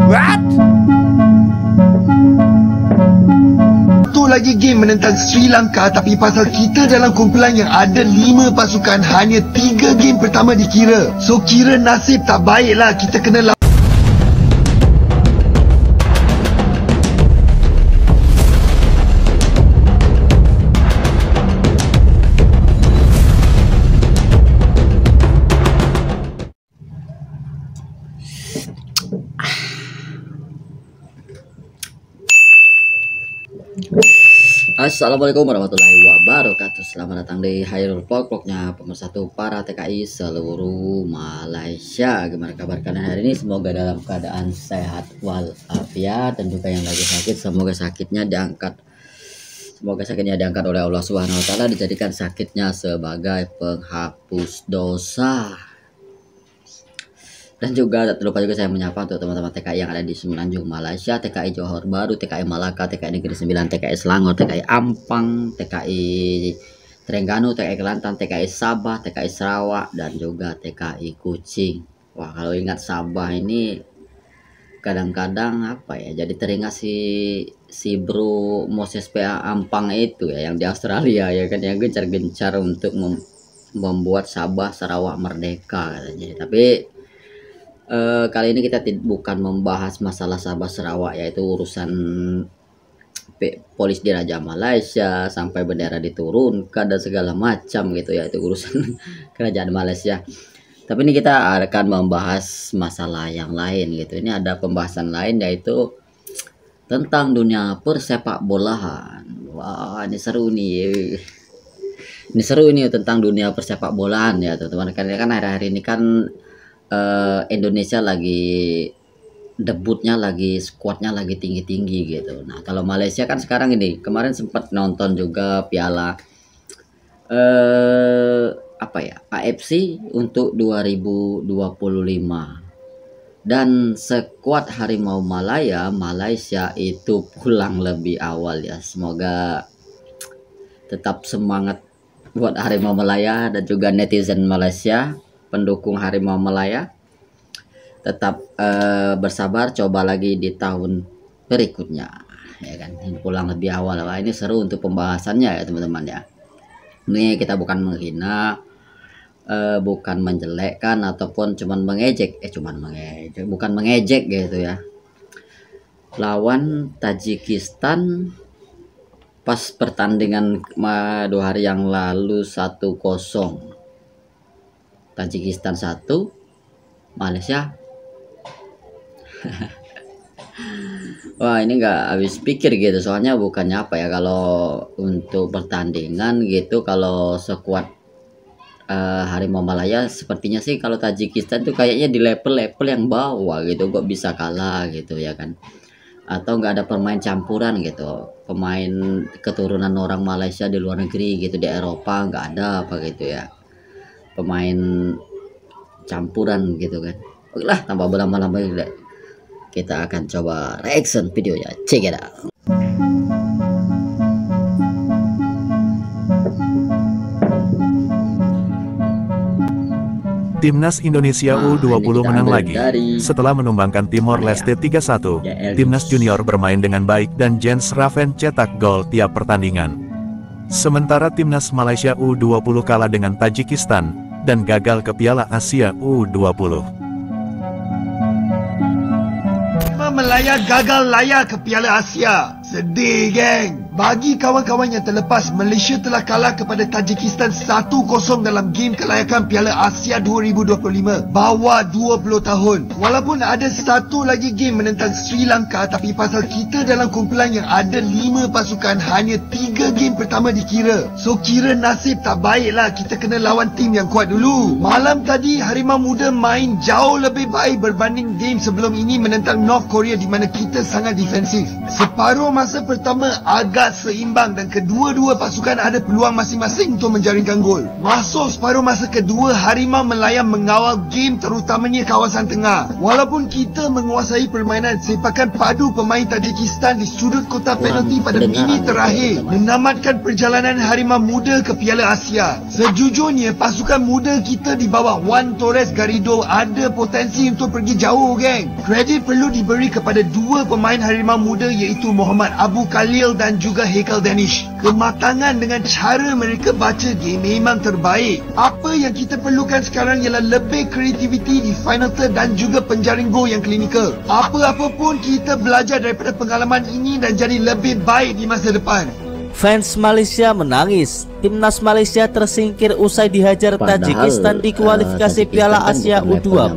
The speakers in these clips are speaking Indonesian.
What? Satu lagi game menentang Sri Lanka, tapi pasal kita dalam kumpulan yang ada 5 pasukan, hanya 3 game pertama dikira. So kira nasib tak baik lah, kita kena Assalamualaikum warahmatullahi wabarakatuh. Selamat datang di Hairul Vlog-nya pemersatu para TKI seluruh Malaysia. Gimana kabar kalian hari ini? Semoga dalam keadaan sehat walafiat, dan juga yang lagi sakit semoga sakitnya diangkat. Semoga sakitnya diangkat oleh Allah Subhanahu wa taala, dijadikan sakitnya sebagai penghapus dosa. Dan juga tak terlupa juga saya menyapa untuk teman-teman TKI yang ada di Semenanjung Malaysia, TKI Johor Bahru, TKI Malaka, TKI Negeri Sembilan, TKI Selangor, TKI Ampang, TKI Terengganu, TKI Kelantan, TKI Sabah, TKI Sarawak, dan juga TKI Kuching. Wah, kalau ingat Sabah ini kadang-kadang apa ya, jadi teringat si Bro Moses PA Ampang itu ya, yang di Australia ya kan, yang gencar-gencar untuk membuat Sabah Sarawak merdeka katanya. Tapi kali ini kita bukan membahas masalah Sabah Sarawak, yaitu urusan polis diraja Malaysia sampai bendera diturunkan dan segala macam gitu ya, itu urusan kerajaan Malaysia. Tapi ini kita akan membahas masalah yang lain gitu. Ini ada pembahasan lain, yaitu tentang dunia persepak bolaan. Wah, ini seru nih. Ini seru nih tentang dunia persepak bolaan ya teman-teman. Karena kan hari-hari ini kan Indonesia lagi debutnya, lagi skuadnya lagi tinggi-tinggi gitu. Nah, kalau Malaysia kan sekarang ini, kemarin sempat nonton juga piala apa ya, AFC untuk 2025. Dan skuad Harimau Malaya Malaysia itu pulang lebih awal ya. Semoga tetap semangat buat Harimau Malaya dan juga netizen Malaysia, pendukung Harimau Malaya, tetap bersabar, coba lagi di tahun berikutnya ya kan, pulang lebih awal. Wah, ini seru untuk pembahasannya ya teman-teman ya. Ini kita bukan menghina, bukan menjelekkan ataupun cuman mengejek, bukan mengejek gitu ya. Lawan Tajikistan pas pertandingan 2 hari yang lalu 1-0. Tajikistan 1, Malaysia. Wah, ini nggak habis pikir gitu, soalnya bukannya apa ya, kalau untuk pertandingan gitu, kalau sekuat Harimau Malaya sepertinya sih kalau Tajikistan tuh kayaknya di level-level yang bawah gitu, kok bisa kalah gitu ya kan. Atau nggak ada pemain campuran gitu, pemain keturunan orang Malaysia di luar negeri gitu, di Eropa nggak ada apa gitu ya, pemain campuran gitu kan. Oke lah, tanpa berlama-lama kita akan coba reaction videonya. Check it out. Timnas Indonesia U20 menang lagi. Setelah menumbangkan Timor Leste 3-1, Timnas Junior bermain dengan baik dan Jens Raven cetak gol tiap pertandingan. Sementara Timnas Malaysia U20 kalah dengan Tajikistan dan gagal ke Piala Asia U20. Malaya gagal layak ke Piala Asia. Sedih geng. Bagi kawan-kawan yang terlepas, Malaysia telah kalah kepada Tajikistan 1-0 dalam game kelayakan Piala Asia 2025 bawah 20 tahun. Walaupun ada satu lagi game menentang Sri Lanka, tapi pasal kita dalam kumpulan yang ada 5 pasukan, hanya 3 game pertama dikira. So kira nasib tak baik lah, kita kena lawan tim yang kuat dulu. Malam tadi Harimau Muda main jauh lebih baik berbanding game sebelum ini menentang North Korea, di mana kita sangat defensif. Separuh masa pertama agak berjalan seimbang dan kedua-dua pasukan ada peluang masing-masing untuk menjaringkan gol. Masuk separuh masa kedua, Harimau Melaya mengawal game terutamanya kawasan tengah. Walaupun kita menguasai permainan, sepakan padu pemain Tajikistan di sudut kotak penalti pada minit terakhir menamatkan perjalanan Harimau Muda ke Piala Asia. Sejujurnya, pasukan muda kita di bawah Juan Torres Garrido ada potensi untuk pergi jauh, geng. Kredit perlu diberi kepada dua pemain Harimau Muda iaitu Muhammad Abu Khalil dan juga Haikal Danish. Kematangan dengan cara mereka baca game memang terbaik. Apa yang kita perlukan sekarang ialah lebih kreativiti di final third dan juga penjaring gol yang klinikal. Apa-apa pun kita belajar daripada pengalaman ini dan jadi lebih baik di masa depan. Fans Malaysia menangis. Timnas Malaysia tersingkir usai dihajar Tajikistan di kualifikasi Piala Asia U20.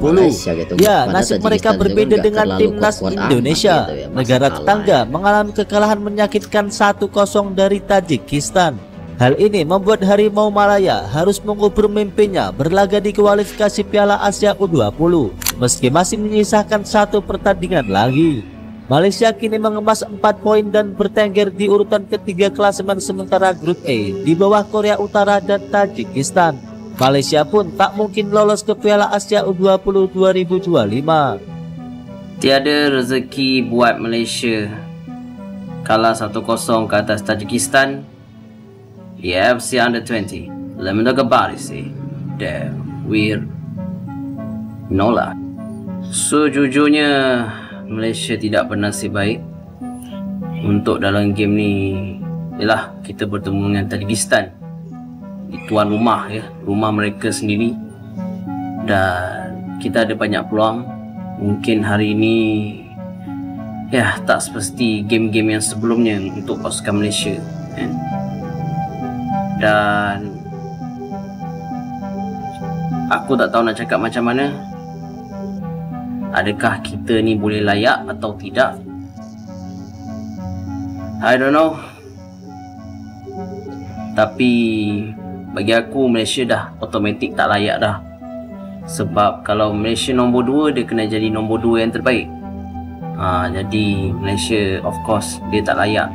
Ya, nasib mereka berbeda dengan Timnas Indonesia. Negara tetangga mengalami kekalahan menyakitkan 1-0 dari Tajikistan. Hal ini membuat Harimau Malaya harus mengubur mimpinya berlaga di kualifikasi Piala Asia U20 meski masih menyisakan 1 pertandingan lagi. Malaysia kini mengemas 4 poin dan bertengger di urutan ketiga klasemen sementara grup E di bawah Korea Utara dan Tajikistan. Malaysia pun tak mungkin lolos ke Piala Asia U20 2025. Tiada rezeki buat Malaysia kalah 1-0 ke atas Tajikistan di AFC Under-20. Let me talk about it, see. Damn, weird. Nolak. Sejujurnya Malaysia tidak bernasib baik untuk dalam game ni. Yalah, kita bertemu dengan Tajikistan di tuan rumah, ya, rumah mereka sendiri, dan kita ada banyak peluang. Mungkin hari ini ya tak seperti game-game yang sebelumnya untuk pasukan Malaysia, kan? Dan aku tak tahu nak cakap macam mana. Adakah kita ni boleh layak atau tidak? I don't know. Tapi bagi aku Malaysia dah automatik tak layak dah. Sebab kalau Malaysia nombor 2, dia kena jadi nombor 2 yang terbaik. Jadi Malaysia of course dia tak layak.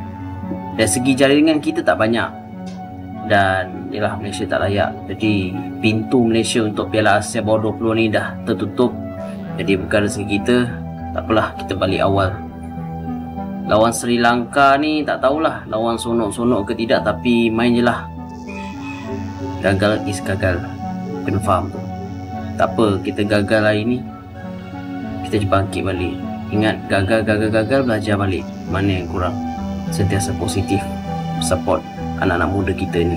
Dari segi jaringan kita tak banyak, dan yalah, Malaysia tak layak. Jadi pintu Malaysia untuk Piala Asia bawah 20 ni dah tertutup. Jadi bukan rezeki kita. Tak apalah, kita balik awal. Lawan Sri Lanka ni tak tahulah lawan sonok-sonok ke tidak, tapi main je lah. Gagal is gagal. Kena faham tu. Tak apa, kita gagal hari ni, kita bangkit balik. Ingat, gagal, belajar balik. Mana yang kurang, sentiasa positif, support anak-anak muda kita ni.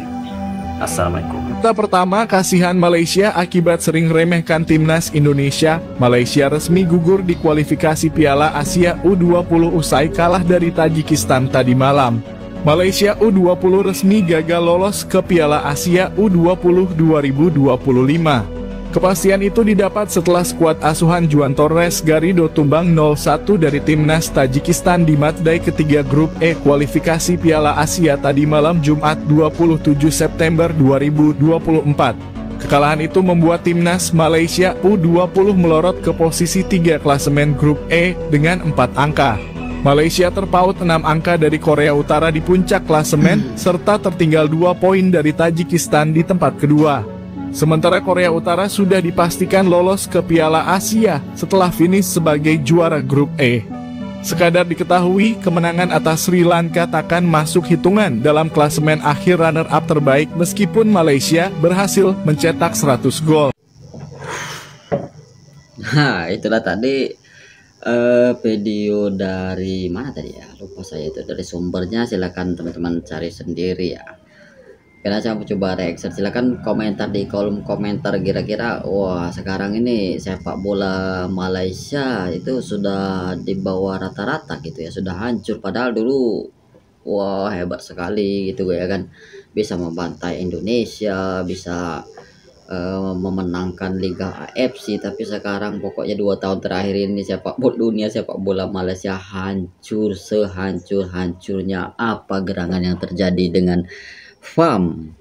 Assalamualaikum. Berita pertama, kasihan Malaysia akibat sering remehkan Timnas Indonesia. Malaysia resmi gugur di kualifikasi Piala Asia U20 usai kalah dari Tajikistan tadi malam. Malaysia U20 resmi gagal lolos ke Piala Asia U20 2025. Kepastian itu didapat setelah skuad asuhan Juan Torres Garrido tumbang 0-1 dari Timnas Tajikistan di matchday ketiga grup E kualifikasi Piala Asia tadi malam Jumat 27 September 2024. Kekalahan itu membuat Timnas Malaysia U20 melorot ke posisi 3 klasemen grup E dengan 4 angka. Malaysia terpaut 6 angka dari Korea Utara di puncak klasemen serta tertinggal 2 poin dari Tajikistan di tempat kedua. Sementara Korea Utara sudah dipastikan lolos ke Piala Asia setelah finish sebagai juara grup E. Sekadar diketahui, kemenangan atas Sri Lanka takkan masuk hitungan dalam klasemen akhir runner-up terbaik meskipun Malaysia berhasil mencetak 100 gol. Nah, itulah tadi video dari mana tadi ya? Lupa saya itu dari sumbernya, silakan teman-teman cari sendiri ya. Karena saya coba reaction, silakan komentar di kolom komentar kira-kira wah sekarang ini sepak bola Malaysia itu sudah di bawah rata-rata gitu ya, sudah hancur, padahal dulu wah hebat sekali gitu ya kan, bisa membantai Indonesia, bisa memenangkan Liga AFC. Tapi sekarang pokoknya 2 tahun terakhir ini sepak bola Malaysia hancur, sehancur-hancurnya. Apa gerangan yang terjadi dengan FAM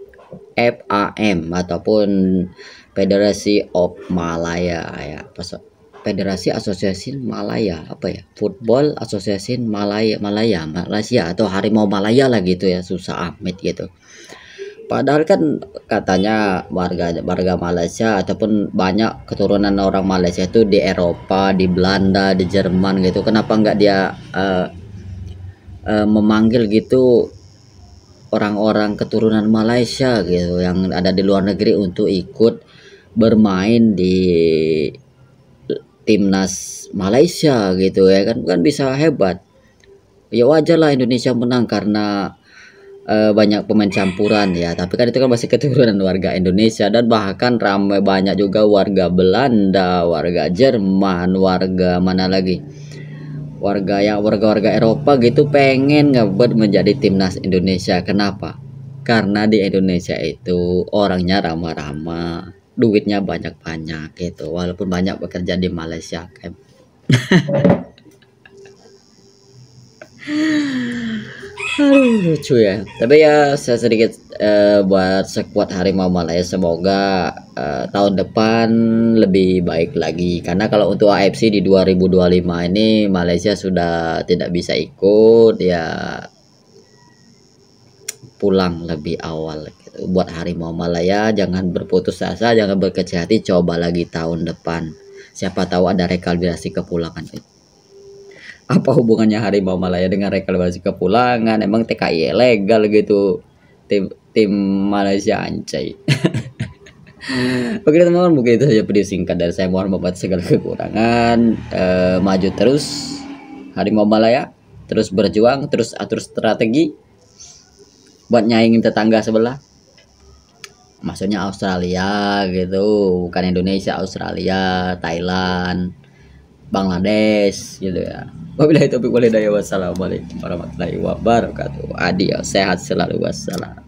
ataupun Federasi of Malaya ya, Federasi Asosiasi Malaya, apa ya, Football Association Malaysia atau Harimau Malaya lah gitu ya, susah amat gitu. Padahal kan katanya warga Malaysia ataupun banyak keturunan orang Malaysia itu di Eropa, di Belanda, di Jerman gitu. Kenapa nggak dia memanggil gitu orang-orang keturunan Malaysia gitu yang ada di luar negeri untuk ikut bermain di timnas Malaysia gitu ya kan bisa hebat. Ya wajar lah Indonesia menang karena banyak pemain campuran ya, tapi kan itu kan masih keturunan warga Indonesia dan bahkan ramai banyak juga warga Belanda, warga Jerman, warga mana lagi, warga Eropa gitu pengen ngebut menjadi timnas Indonesia. Kenapa? Karena di Indonesia itu orangnya ramah-ramah, duitnya banyak-banyak gitu, walaupun banyak bekerja di Malaysia kan. Lucu ya, tapi ya saya sedikit buat skuad Harimau Malaya, semoga tahun depan lebih baik lagi, karena kalau untuk AFC di 2025 ini Malaysia sudah tidak bisa ikut ya, pulang lebih awal gitu. Buat Harimau Malaya jangan berputus asa, jangan berkecil hati, coba lagi tahun depan, siapa tahu ada rekalkulasi kepulangan. Apa hubungannya Harimau Malaya dengan rekalkulasi kepulangan? Emang TKI legal gitu, tim Malaysia ancai. Oke teman-teman, mungkin itu saja video singkat dari saya, mohon maaf atas segala kekurangan. Maju terus Harimau Malaya, terus berjuang, terus atur strategi buat nyaingin tetangga sebelah, maksudnya Australia gitu, bukan Indonesia, Australia, Thailand, Bangladesh gitu ya. Wabillahi taufiq wal hidayah, wassalamualaikum warahmatullahi wabarakatuh. Adios, sehat selalu, wassalam.